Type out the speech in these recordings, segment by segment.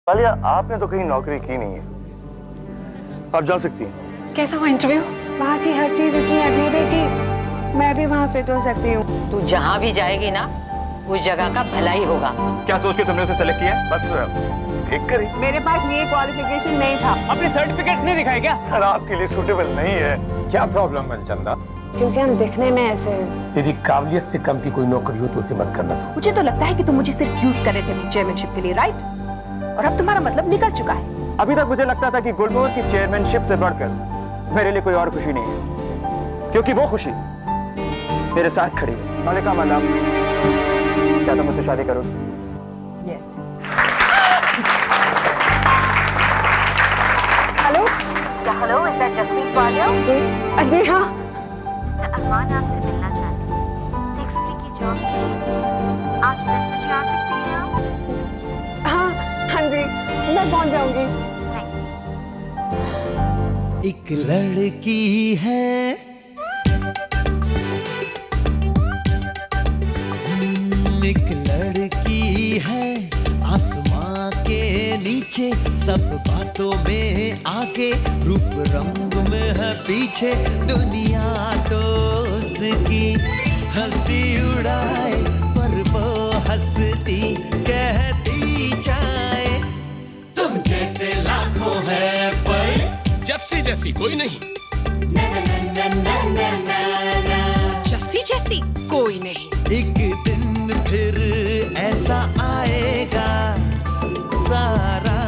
वालिया, आपने तो कहीं नौकरी की नहीं है, आप जा सकती हैं। कैसा हुआ इंटरव्यू? वहाँ की हर चीज इतनी अजीब है कि मैं भी वहाँ फिट हो सकती हूँ। तू जहाँ भी जाएगी ना, उस जगह का भला ही होगा। क्या सोच के तुमने उसे सेलेक्ट किया? बस देख कर ही। मेरे पास ये क्वालिफिकेशन नहीं था। अपने सर्टिफिकेट्स नहीं दिखाए क्या? सर आपके लिए सूटेबल नहीं है। क्या प्रॉब्लम है चंदा? क्योंकि हम दिखने में ऐसे हैं। तेरी काबिलियत से कम की कोई नौकरी हो तो उसे मत करना। मुझे तो लगता है कि तुम मुझे सिर्फ यूज कर रहे थे अपनी चेयरमैनशिप के लिए, राइट? और अब तुम्हारा मतलब निकल चुका है। अभी तक मुझे लगता था कि गुलमोहर की चेयरमैनशिप से बढ़कर मेरे लिए कोई और खुशी नहीं है, क्योंकि वो खुशी मेरे साथ खड़ी है। मलिका मैडम, क्या तुम मुझसे शादी करोगी? Yes. Hello, hello, is that Jasmeet Walia? अरे हाँ, मिस्टर अरमान आपसे मिलना चाहते हैं। सेक्रेटरी की जॉब के लिए आज 10 बजे आ सकती हैं आप? हाँ हाँ जी, मैं पहुँच जाऊंगी। एक लड़की है, एक लड़की है, आसमां के नीचे, सब बातों में आगे, रूप रंग में है पीछे, दुनिया तो उसकी हंसी उड़ाए, पर वो हंसती कहती जाए, तुम जैसे लाखों है पर जस्सी जैसी कोई नहीं। जस्सी जैसी कोई नहीं। एक दिन फिर ऐसा आएगा, सारा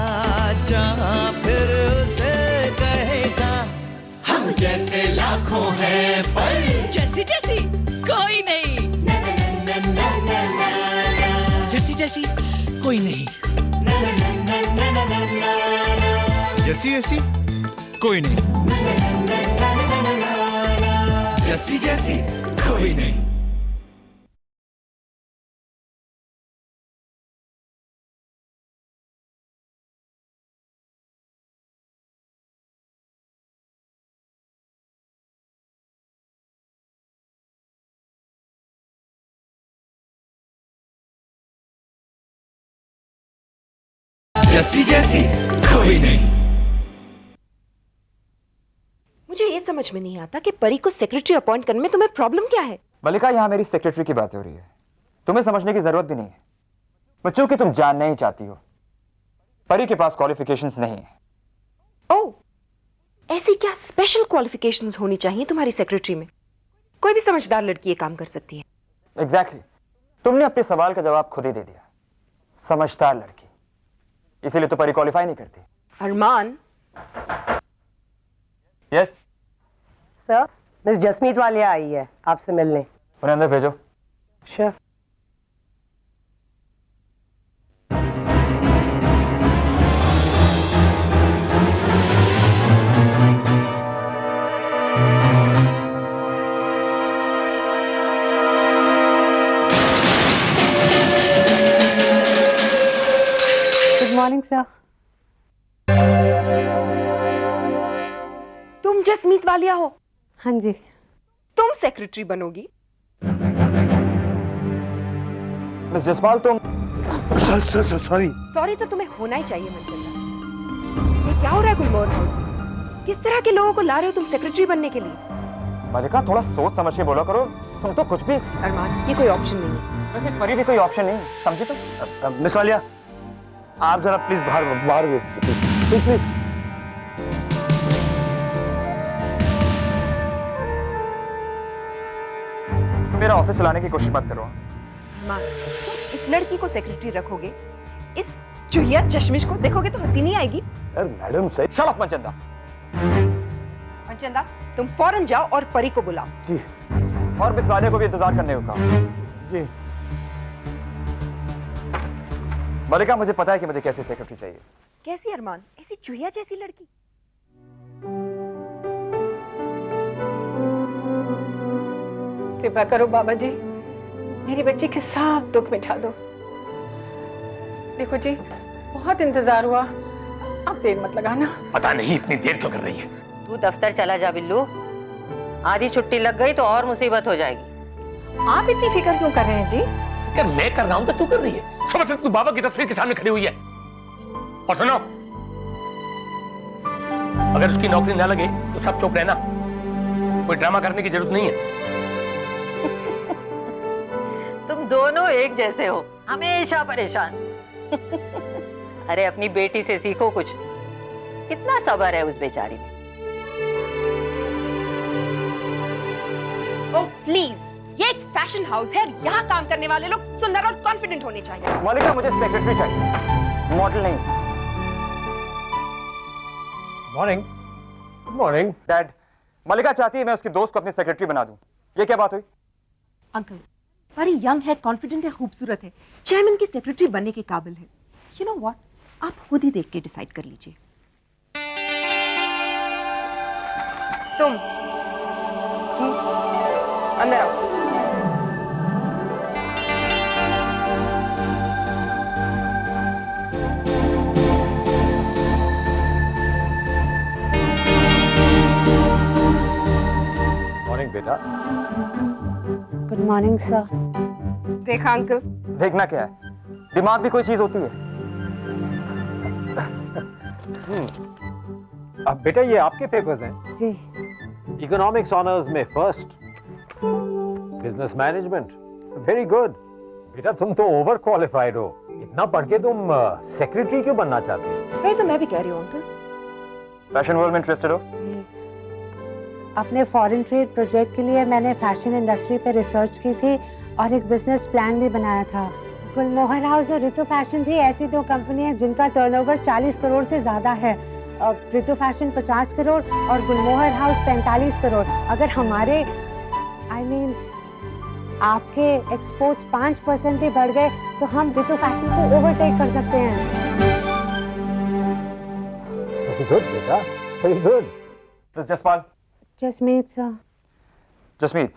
जहां फिर उसे कहेगा, हम जैसे लाखों हैं पर जस्सी जैसी कोई नहीं। जस्सी जैसी कोई नहीं। जैसी जैसी कोई नहीं। जैसी जैसी कोई नहीं। जैसी जैसी कोई नहीं। मुझे ये समझ में नहीं आता कि परी को सेक्रेटरी अपॉइंट करने में तुम्हें प्रॉब्लम क्या है? मलिका, यहाँ मेरी सेक्रेटरी की बात हो रही है, तुम्हें समझने की जरूरत भी नहीं है। बच्चों की तुम जानना ही चाहती हो, परी के पास क्वालिफिकेशंस नहीं है। ओह, ऐसी क्या स्पेशल क्वालिफिकेशंस होनी चाहिए तुम्हारी सेक्रेटरी में? कोई भी समझदार लड़की ये काम कर सकती है। एग्जैक्टली, तुमने अपने सवाल का जवाब खुद ही दे दिया। समझदार लड़की, इसीलिए तो परी क्वालिफाई नहीं करती। Armaan. Yes. Sir, miss Jasmeet Walia आई है आपसे मिलने। उन्हें अंदर भेजो। श्योर। Good morning sir. तुम जसमीत वालिया हो? हाँ जी। तुम सेक्रेटरी बनोगी? मिस जसपाल, तुम सॉरी। सॉरी तो तुम्हें होना ही चाहिए मनचंदा। ये क्या हो रहा है गुलमोहर हाउस में? किस तरह के लोगों को ला रहे हो तुम सेक्रेटरी बनने के लिए? मलिका, थोड़ा सोच समझ के बोला करो, तुम तो कुछ भी। अरमान, ये कोई ऑप्शन नहीं है। वैसे परी भी कोई ऑप्शन नहीं, समझी तुम? मिस वालिया, आप जरा प्लीज बाहर प्लीज प्लीज। मेरा ऑफिस चलाने की कोशिश मत करो। अरमान, तुम इस लड़की को सेक्रेटरी रखोगे, इस चुहिया चश्मिश को देखोगे तो हंसी नहीं आएगी? सर मैडम सही। Shut up Manchanda. मनचंदा, तुम फौरन जाओ और परी को बुलाओ। जी और मिस वालिया को भी इंतजार करने को कहा। जी। मलिका, मुझे पता है कि मुझे कैसी सेक्रेटरी चाहिए। कैसी अरमान? ऐसी चुहिया जैसी लड़की? कृपा करो बाबा जी, मेरी बच्ची के सब दुख मिटा दो। देखो जी, बहुत इंतजार हुआ, अब देर मत लगाना। पता नहीं इतनी देर क्यों कर रही है। तू दफ्तर चला जा बिल्लू, आधी छुट्टी लग गई तो और मुसीबत हो जाएगी। आप इतनी फिक्र क्यों कर रहे हैं जी? यार मैं कर रहा हूं तो तू कर रही है। समझ तू बाबा की तस्वीर के सामने खड़ी हुई है और सुनो, अगर उसकी नौकरी ना लगे तो सब चुप रहना, कोई ड्रामा करने की जरूरत नहीं है। तुम दोनों एक जैसे हो, हमेशा परेशान। अरे अपनी बेटी से सीखो कुछ, कितना सब्र है उस बेचारी में। ओह प्लीज, ये एक फैशन हाउस है, यहाँ काम करने वाले लोग सुंदर और कॉन्फिडेंट होने चाहिए। मलिका, मुझे सेक्रेटरी चाहिए, मॉडल नहीं। मॉर्निंग। Good morning. डैड, मलिका चाहती है मैं उसकी दोस्त को अपनी सेक्रेटरी बना दूं। ये क्या बात हुई? अंकल, परी यंग है, कॉन्फिडेंट है, खूबसूरत है, चेयरमैन की सेक्रेटरी बनने के काबिल है। यू नो व्हाट, आप खुद ही देख के डिसाइड कर लीजिए। तुम अंदर आओ। मॉर्निंग बेटा। Good morning sir. देखा अंकल, देखना क्या है, दिमाग भी कोई चीज होती है। अब बेटा ये आपके पेपर्स हैं। जी। इकोनॉमिक्स ऑनर्स में first, business management, very good. बेटा तुम तो ओवर क्वालिफाइड हो, इतना पढ़ के तुम सेक्रेटरी क्यों बनना चाहती हो? वही तो मैं भी कह रही हूँ अंकल। फैशन वर्ल्ड में इंटरेस्टेड हो? अपने फॉरेन ट्रेड प्रोजेक्ट के लिए मैंने फैशन इंडस्ट्री पे रिसर्च की थी और एक बिजनेस प्लान भी बनाया था। गुलमोहर हाउस और ऋतु फैशन थी ऐसी दो कंपनियां जिनका टर्नओवर 40 करोड़ से ज्यादा है। ऋतु फैशन 50 करोड़ और गुलमोहर हाउस 45 करोड़। अगर हमारे आपके एक्सपोर्ट्स 5% भी बढ़ गए तो हम ऋतु फैशन को ओवरटेक कर सकते हैं। वेरी गुड बेटा, very good. Jaspal. Jasmeet sir. Jasmeet,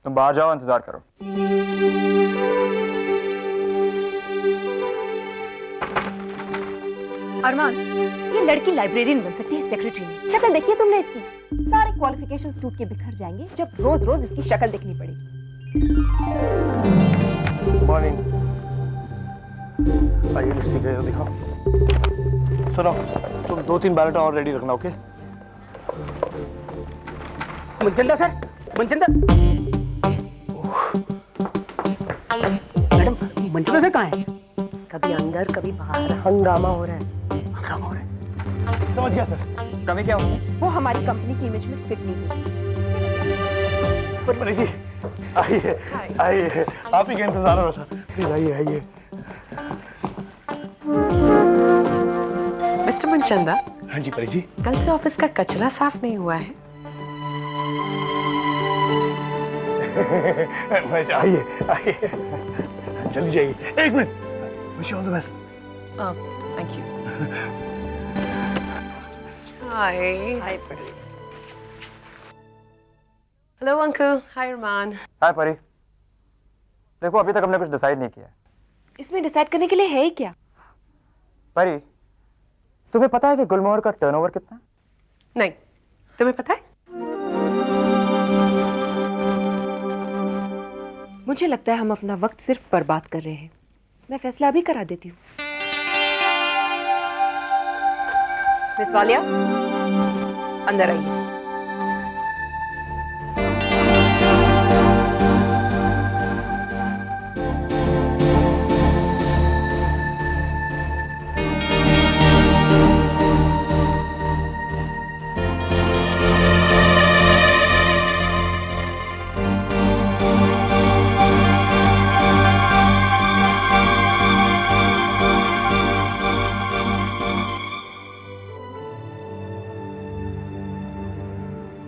तुम बाहर जाओ, इंतजार करो। अरमान, ये लड़की लाइब्रेरियन बन सकती है सेक्रेटरी में। शक्ल देखिए तुमने इसकी, सारे क्वालिफिकेशंस टूट के बिखर जाएंगे जब रोज रोज इसकी शक्ल देखनी पड़ेगी। मॉर्निंग। आइए लिस्ट दिखाओ, दिखाओ। सुनो, तुम 2-3 बैलेट और रेडी रखना, okay? Manchanda sir, Manchanda. Madam, Manjula sir कहाँ है? कभी अंदर कभी बाहर हंगामा हो रहा है। हंगामा हो रहा है। समझ गया सर। कमी क्या हुई? वो हमारी कंपनी की इमेज में फिट नहीं है। परी जी, आइए आइए, आप ही का इंतजार हो रहा था। प्लीज आइए आइए। मिस्टर मनचंदा। हाँ जी परी जी। कल से ऑफिस का कचरा साफ नहीं हुआ है। आइए आइए, जल्दी जाइए। 1 minute, wish you all the best. Thank you. Hi. Hi Pari. Hello uncle. हाय अरमान। हाय परी। देखो अभी तक हमने कुछ डिसाइड नहीं किया। इसमें डिसाइड करने के लिए है ही क्या? परी, तुम्हें पता है कि गुलमोहर का टर्नओवर कितना है? नहीं, तुम्हें पता है? मुझे लगता है हम अपना वक्त सिर्फ बर्बाद कर रहे हैं। मैं फैसला अभी करा देती हूँ। मिस वालिया, अंदर आइए।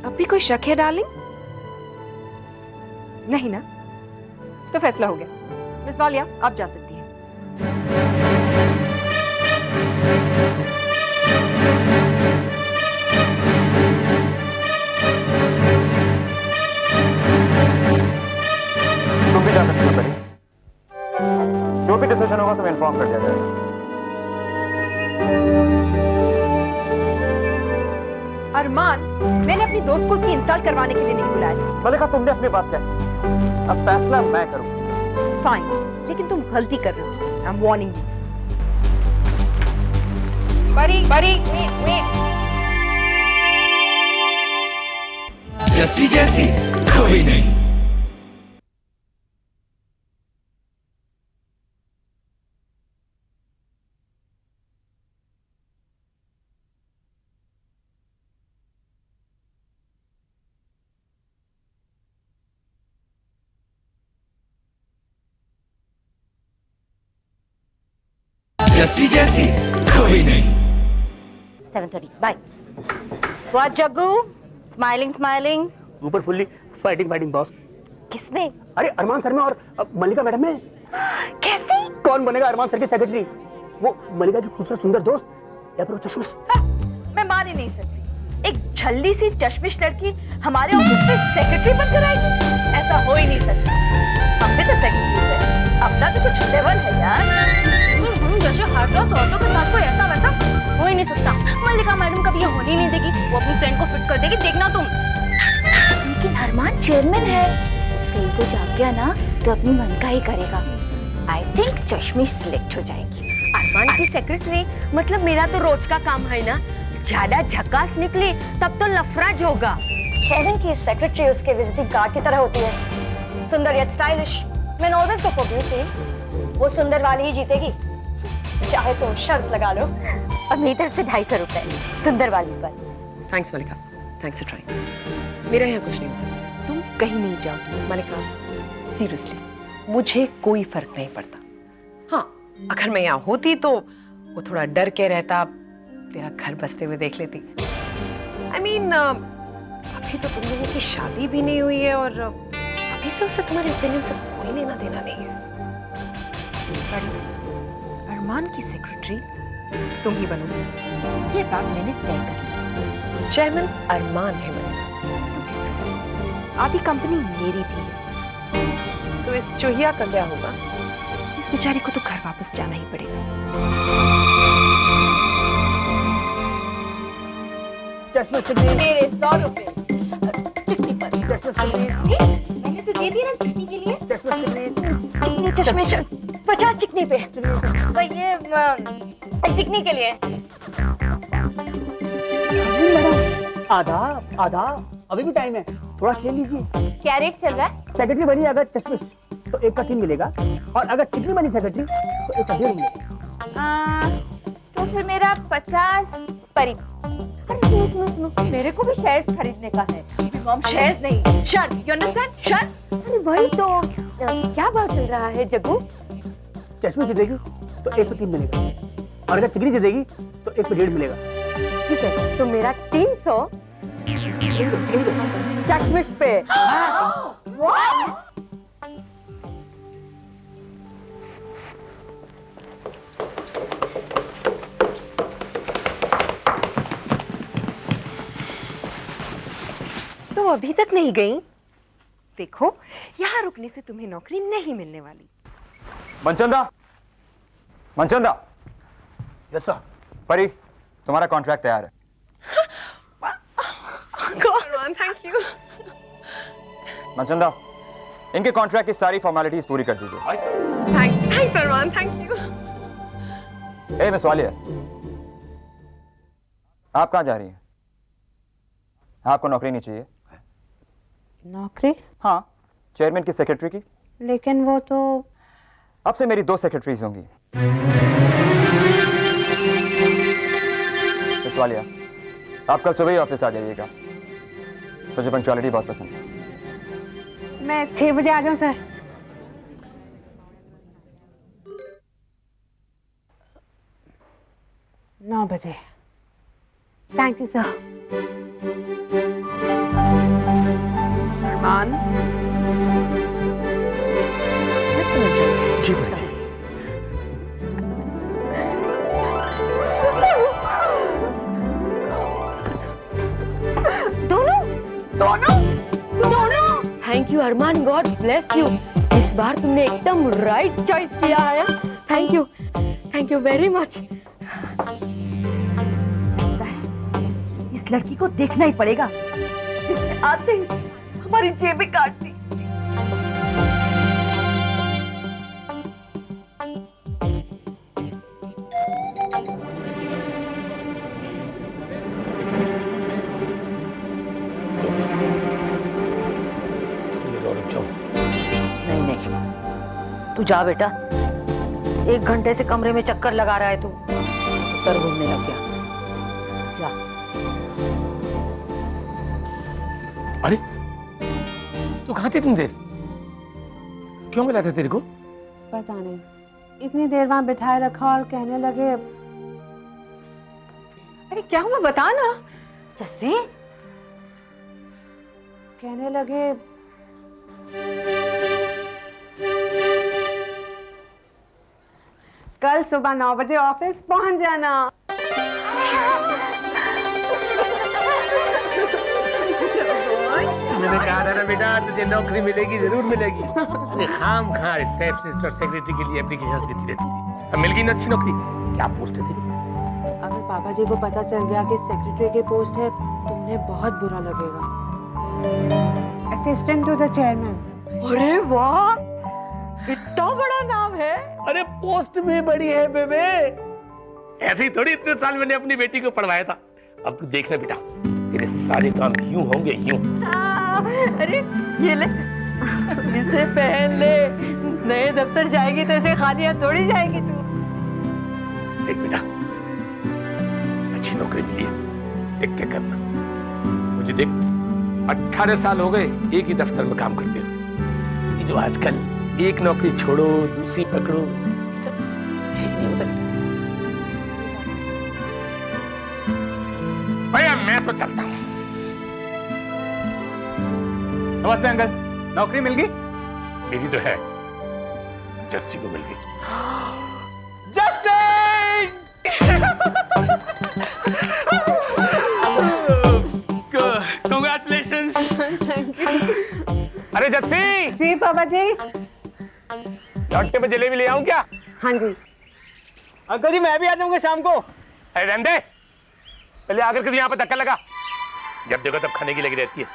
अब भी कोई शक है डार्लिंग? नहीं ना? तो फैसला हो गया। मिस वालिया, आप जा सकती हैं। तुम भी जा सकती हो परी। जो भी डिसीजन होगा तुम्हें इन्फॉर्म कर दिया जाएगा। अरमान, मैंने अपनी दोस्त को उसकी इंसल्ट करवाने के लिए नहीं बुलाया। मलिका, तुमने अपनी बात कही, अब फैसला मैं करूं। फाइन, लेकिन तुम गलती कर रहे हो। I am warning you. परी परी जैसी जैसी कोई नहीं। जैसी जैसी कोई नहीं। 7:30 bye. What Jaggu, smiling smiling. ऊपर फुल्ली फाइटिंग फाइटिंग बॉस। किसमें? अरे अरमान सर में और मल्लिका मैडम में। कैसे? कौन बनेगा अरमान सर के सेक्रेटरी? वो मल्लिका की खूबसूरत सुंदर दोस्त या फिर वो चश्मिश? मैं मान ही नहीं सकती, एक झल्ली सी चश्मिश लड़की हमारे ऑफिस में सेक्रेटरी बनकर आएगी। ऐसा हो ही नहीं सकता। हम भी तो सेक्रेटरी हैं, अपना भी कुछ लेवल है यार। जैसे हर रोज औरतों के साथ कोई ऐसा वैसा हो ही नहीं सकता। मल्लिका मैडम कभी ये होने ही नहीं देगी, वो अपनी फ्रेंड को फिट कर देगी, देखना तुम। लेकिन अरमान चेयरमैन है, उसका ईगो जाग गया ना तो अपनी मन का ही करेगा। आई थिंक चश्मिश सिलेक्ट हो जाएगी। अरमान की सेक्रेटरी मतलब मेरा तो रोज का काम है ना, ज्यादा झकास निकली तब तो लफराज होगा। चेयरमैन की सेक्रेटरी उसके विजिटिंग कार्ड की तरह होती है, सुंदर यत stylish. Man always go for beauty. वो सुंदर वाली ही जीतेगी, चाहे तो शर्त लगा लो। अब मेरी तरफ से 250 रुपए सुंदर वाली पर। Thanks Mallika, thanks for trying. मेरा यहाँ कुछ नहीं हो सकता। तुम कहीं नहीं जाओगी मलिका, सीरियसली मुझे कोई फर्क नहीं पड़ता। हाँ, अगर मैं यहाँ होती तो वो थोड़ा डर के रहता, तेरा घर बसते हुए देख लेती। I mean, अभी तो तुम लोगों की शादी भी नहीं हुई है और अभी से उसे तुम्हारे ओपिनियन से कोई लेना देना नहीं है। अरमान की सेक्रेटरी तुम ही बनोगी, ये बात मैंने तय कर ली। चेयरमैन अरमान है मलिका, आधी कंपनी मेरी भी है। तो इस चूहिया का क्या होगा? इस बेचारी को तो घर वापस जाना ही पड़ेगा। मेरे 100 रुपए चिकनी पर। मैंने तो दे दिया ना चिकनी के लिए। चिकनी चश्मे 50 चिकनी पे, तो ये चिकनी के लिए। आधा आधा अभी भी टाइम है, थोड़ा खेल लीजिए। क्या रेट चल रहा है? सेक्रेटरी बनी अगर चश्मिश तो 1 का 3 मिलेगा, और अगर चिकनी बनी सेक्रेटरी तो 1 का 1.5 मिलेगा। तो फिर मेरा 50 परी। अरे सुनो, मेरे को भी शेयर्स खरीदने का है। मॉम, शेयर्स नहीं, शर्ट। You understand? शर्ट। अरे वही तो, क्या बात चल रहा है जग्गू? चश्मिश जीतेगी तो 1 पे 3 मिलेगा, और अगर चिकनी जीतेगी तो 1 पे 1.5 मिलेगा। ठीक है, तो मेरा 300 चश्मिश पे। तुम अभी तक नहीं गई? देखो, यहाँ रुकने से तुम्हें नौकरी नहीं मिलने वाली। मनचंदा, मनचंदा। Yes sir. परी, तुम्हारा कॉन्ट्रैक्ट तैयार है। अरमान, थैंक यू। मनचंदा, इनके कॉन्ट्रैक्ट की सारी फॉर्मेलिटीज पूरी कर दीजिए। Thanks Armaan, thank you. ए मिस वालिया, आप कहाँ जा रही हैं? आपको नौकरी नहीं चाहिए? नौकरी? हाँ, चेयरमैन की सेक्रेटरी की। लेकिन वो तो अब से मेरी 2 सेक्रेटरीज होंगी। मिस वालिया, आप कल सुबह ही ऑफिस आ जाइएगा, मुझे पंक्चुअलिटी बहुत पसंद है। मैं 6 बजे आ जाऊं सर? नौ बजे। Thank you sir. अरमान, जी भाई। दोनों। Thank you Armaan, God bless you. इस बार तुमने एकदम राइट चॉइस किया है। Thank you very much. इस लड़की को देखना ही पड़ेगा। आते ही हमारी जेबें काट दी। तू जा बेटा, 1 घंटे से कमरे में चक्कर लगा रहा है तू, सर घूमने लग गया। जा। अरे तू कहाँ थी इतनी देर? क्यों मिला था तेरे को? पता नहीं, इतनी देर वहां बिठाए रखा और कहने लगे। अरे क्या हुआ बता ना। जस्सी कहने लगे कल सुबह 9 बजे ऑफिस पहुंच जाना। मैंने कहा था ना बेटा, तुझे नौकरी मिलेगी, जरूर मिलेगी। अरे खाम खा रिसेप्शनिस्ट और सेक्रेटरी के लिए एप्लीकेशन देती रहती थी। अब मिल गई ना अच्छी नौकरी। क्या पोस्ट है तेरी? अगर पापा जी को पता चल गया कि सेक्रेटरी की पोस्ट है तो उन्हें बहुत बुरा लगेगा। Assistant to the chairman. अरे वाह, इतना बड़ा नाम है। अरे पोस्ट भी बड़ी है बेबे। ऐसे ही थोड़ी इतने साल मैंने अपनी बेटी को पढ़वाया था। अब तू देखना बेटा, तेरे सारे काम यूं होंगे, यूं। अरे ये ले, इसे पहन ले, नए दफ्तर जाएगी तो इसे खाली हाथ थोड़ी जाएगी तू। देख बेटा, अच्छी नौकरी मिली है, देख क्या करना। मुझे देख 18 साल हो गए एक ही दफ्तर में काम करते हुए। ये जो आजकल एक नौकरी छोड़ो दूसरी पकड़ो, ये सब ठीक नहीं होता। भैया मैं तो चलता हूँ। नमस्ते अंकल, नौकरी मिल गई? मेरी तो है, जस्सी को मिल गई। Congratulations! अरे जस्सी! जी पापा जी। लौटते में जलेबी ले आऊं क्या? हाँ जी। अंकल जी मैं भी आ जाऊंगा शाम को। अरे रहने दे, पहले आकर के यहाँ पर धक्का लगा। जब देखो तब खाने की लगी रहती है।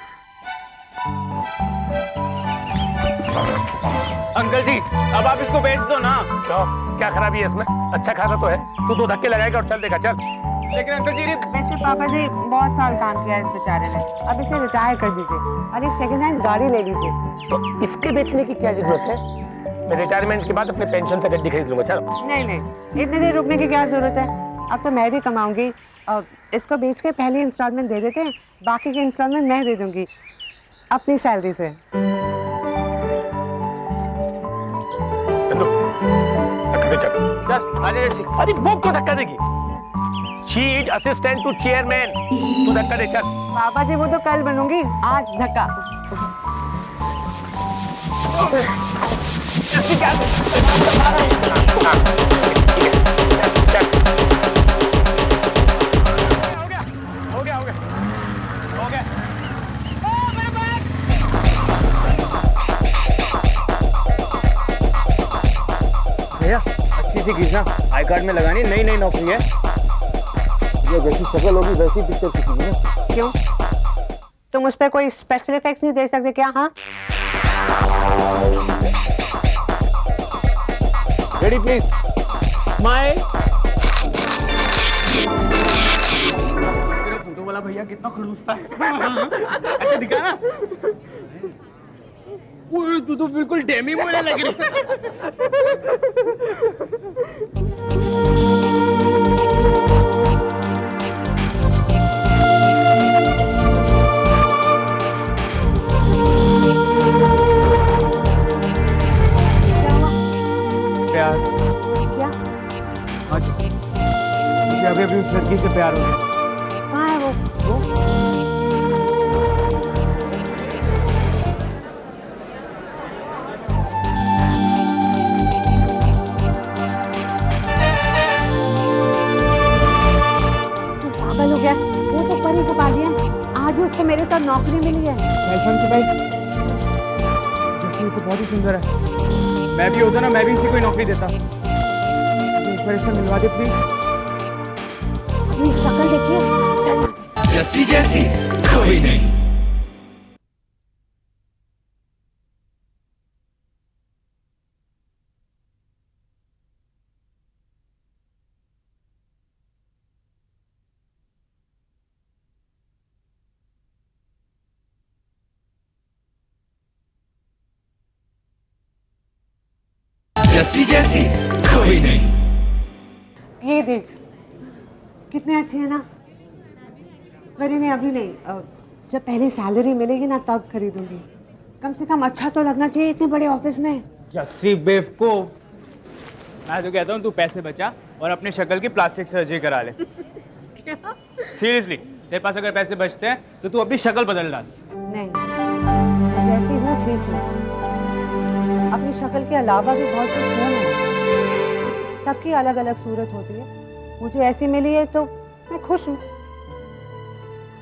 अंकल जी अब आप इसको बेच दो ना। क्यों, क्या खराबी है इसमें? अच्छा खासा तो है। तू 2 धक्के लगाएगा और चल देगा, चल। लेकिन अंकल जी वैसे पापा जी बहुत साल काम किया इस बेचारे ने, अब इसे रिटायर कर दीजिए और एक सेकंड हैंड गाड़ी ले लीजिए। तो इसके बेचने की क्या जरूरत है? मैं रिटायरमेंट के बाद अपने पेंशन से गड्डी खरीद लूंगा। चलो। नहीं नहीं, इतनी देर रुकने की क्या जरूरत है? अब तो मैं भी कमाऊंगी और इसको बेच के पहली इंस्टॉलमेंट दे देते हैं, बाकी की इंस्टॉलमेंट मैं दे दूंगी अपनी सैलरी से। चल आजा जैसी। अरे वो क्यों धक्का देगी? She is assistant to chairman. तू धक्का दे, चल। पापा जी वो तो कल बनूंगी, आज धक्का। हो गया। भैया अच्छी सी खींचना, आई कार्ड में लगानी, नई नौकरी है। ये जैसी शक्ल होगी वैसी पिक्चर खींचेंगे ना। क्यों, तुम उस पर कोई स्पेशल इफेक्ट्स नहीं दे सकते क्या? हाँ रेडी प्लीज, स्माइल। तेरा फोटो वाला भैया कितना खड़ूसता है। अच्छा दिखा ना। तू तो बिल्कुल डेमी मोरे लग रही प्यार। क्या? हाँ जी, मुझे अभी उस लड़की से प्यार हो गया। कहाँ है वो? पागल हो गया, वो तो परी को पा दिया। आज उसको मेरे साथ नौकरी मिली है। जैसे तो बहुत ही सुंदर है। मैं भी होता ना, मैं भी इसी को नौकरी देता। इस बार इससे मिलवा दे प्लीज। अपनी शक्ल देखिए। जस्सी जैसी कोई नहीं। जैसी जैसी कोई नहीं। ये देख कितने अच्छे हैं ना। अरे नहीं अभी नहीं, जब पहली सैलरी मिलेगी ना तब खरीदूंगी। कम से कम अच्छा तो लगना चाहिए इतने बड़े ऑफिस में। जस्सी बेवकूफ, मैं तो कहता हूँ तू पैसे बचा और अपनी शक्ल की प्लास्टिक सर्जरी करा ले। सीरियसली, तेरे पास अगर पैसे बचते हैं तो तू अपनी शक्ल बदल डाल। नहीं, जैसी हूँ ठीक हूँ। अपनी शक्ल के अलावा भी बहुत कुछ हूँ मैं। सबकी अलग अलग सूरत होती है, मुझे ऐसी मिली है तो मैं खुश हूँ।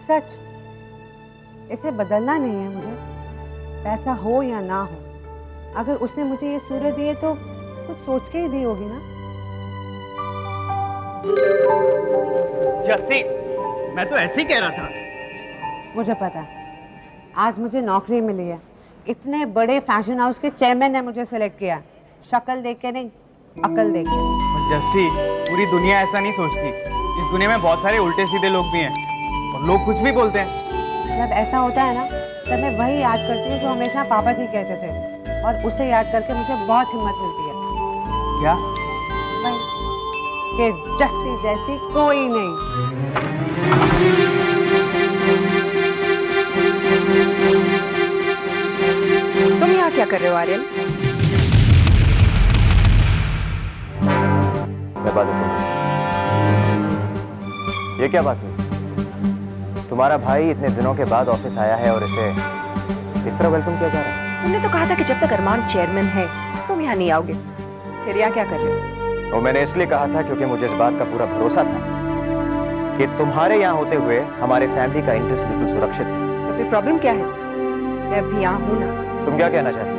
सच, इसे बदलना नहीं है मुझे, पैसा हो या ना हो। अगर उसने मुझे ये सूरत दी है तो कुछ सोच के ही दी होगी ना। जस्सी, मैं तो ऐसे ही कह रहा था। मुझे पता है, आज मुझे नौकरी मिली है। इतने बड़े फैशन हाउस के चेयरमैन ने मुझे सेलेक्ट किया। शक्ल देख के नहीं, अकल देख के। जस्सी, पूरी दुनिया ऐसा नहीं सोचती। इस दुनिया में बहुत सारे उल्टे सीधे लोग भी हैं और लोग कुछ भी बोलते हैं। जब ऐसा होता है ना तब मैं वही याद करती हूँ जो हमेशा पापा जी कहते थे, और उसे याद करके मुझे बहुत हिम्मत मिलती है। क्या? वही कि जस्सी जैसी कोई नहीं। तुम यहाँ क्या कर रहे हो आर्यन? मैं बात सुन। ये क्या बात हुई? तुम्हारा भाई इतने दिनों के बाद ऑफिस आया है और इसे इस तरह वेलकम किया जा रहा है। तुमने तो कहा था कि जब तक अरमान चेयरमैन है तुम यहाँ नहीं आओगे। फिर यहाँ क्या कर रहे हो? वो मैंने इसलिए कहा था क्योंकि मुझे इस बात का पूरा भरोसा था कि तुम्हारे यहाँ होते हुए हमारे फैमिली का इंटरेस्ट बिल्कुल सुरक्षित है। तो फिर प्रॉब्लम क्या है? मैं अभी यहाँ हूँ ना। तुम क्या कहना चाहती हो?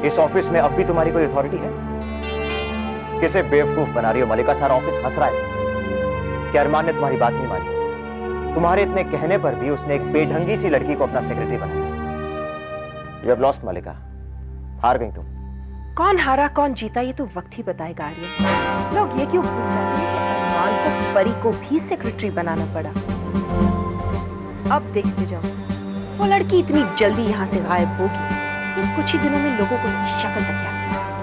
इस ऑफिस में अब भी तुम्हारी कोई अथॉरिटी है? किसे बेवकूफ बना रही हो मलिका? सारा ऑफिस हंस रहा है कि अरमान ने तुम्हारी बात नहीं मानी। तुम्हारे इतने कहने पर भी उसने एक बेढंगी सी लड़की को अपना सेक्रेटरी बनाया। You have lost मलिका, हार गई तुम। कौन हारा कौन जीता ये तो वक्त ही बताएगा आर्यन। लोग ये क्यों भूल जाते हैं कि अरमान को परी को भी सेक्रेटरी बनाना पड़ा। अब देखते जाओ वो लड़की इतनी जल्दी यहाँ से गायब होगी कि कुछ ही दिनों में लोगों को उसकी शक्ल तक याद नहीं।